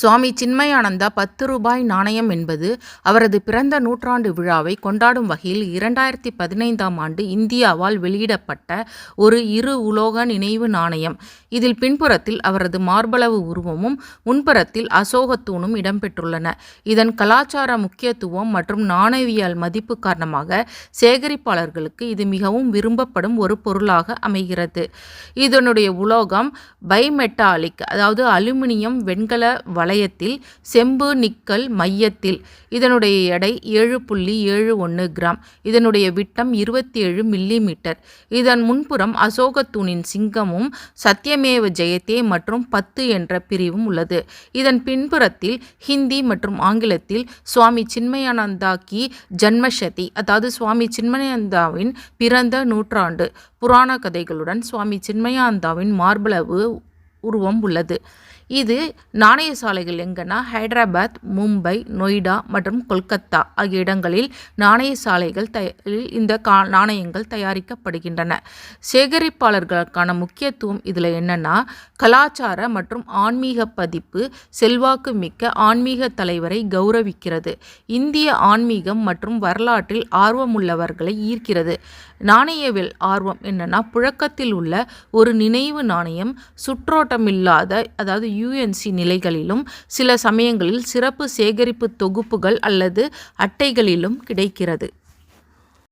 சுவாமி சின்மயானந்தா 10 ரூபாய் நாணயம் என்பது அவரது பிறந்த நூற்றாண்டு விழாவை கொண்டாடும் வகையில் 2015ஆம் ஆண்டு இந்தியாவால் வெளியிடப்பட்ட ஒரு இரு உலோக நினைவு நாணயம். இதில் பின்புறத்தில் அவரது மார்பளவு உருவமும் முன்புறத்தில் அசோக தூணும் இடம்பெற்றுள்ளன. இதன் கலாச்சார முக்கியத்துவம் மற்றும் நாணயவியல் மதிப்பு காரணமாக சேகரிப்பாளர்களுக்கு இது மிகவும் விரும்பப்படும் ஒரு பொருளாக அமைகிறது. இதனுடைய உலோகம் பைமெட்டாலிக், அதாவது அலுமினியம் வெண்கல வளையத்தில், செம்பு நிக்கல் மையத்தில். இதனுடைய எடை 7.71 கிராம். இதனுடைய விட்டம் 27 மில்லிமீட்டர். இதன் முன்புறம் அசோக தூணின் சிங்கமும் சத்யமேவ ஜெயதே மற்றும் 10 என்ற பிரிவும் உள்ளது. இதன் பின்புறத்தில் ஹிந்தி மற்றும் ஆங்கிலத்தில் சுவாமி சின்மயானந்தா கி ஜன்மஷதி, அதாவது சுவாமி சின்மயானந்தாவின் பிறந்த நூற்றாண்டு புராண கதைகளுடன் சுவாமி சின்மயானந்தாவின் மார்பளவு உருவம் உள்ளது. இது நாணய சாலைகள் எங்கன்னா ஹைதராபாத், மும்பை, நொய்டா மற்றும் கொல்கத்தா ஆகிய இடங்களில் நாணய சாலைகள் இந்த நாணயங்கள் தயாரிக்கப்படுகின்றன. சேகரிப்பாளர்களுக்கான முக்கியத்துவம் இதில் என்னன்னா, கலாச்சார மற்றும் ஆன்மீக பதிப்பு செல்வாக்கு மிக்க ஆன்மீக தலைவரை கௌரவிக்கிறது. இந்திய ஆன்மீகம் மற்றும் வரலாற்றில் ஆர்வமுள்ளவர்களை ஈர்க்கிறது. நாணயவியல் ஆர்வம் என்னன்னா, புழக்கத்தில் உள்ள ஒரு நினைவு நாணயம் சுற்றோட்டமில்லாத, அதாவது UNC நிலைகளிலும் சில சமயங்களில் சிறப்பு சேகரிப்பு தொகுப்புகள் அல்லது அட்டைகளிலும் கிடைக்கிறது.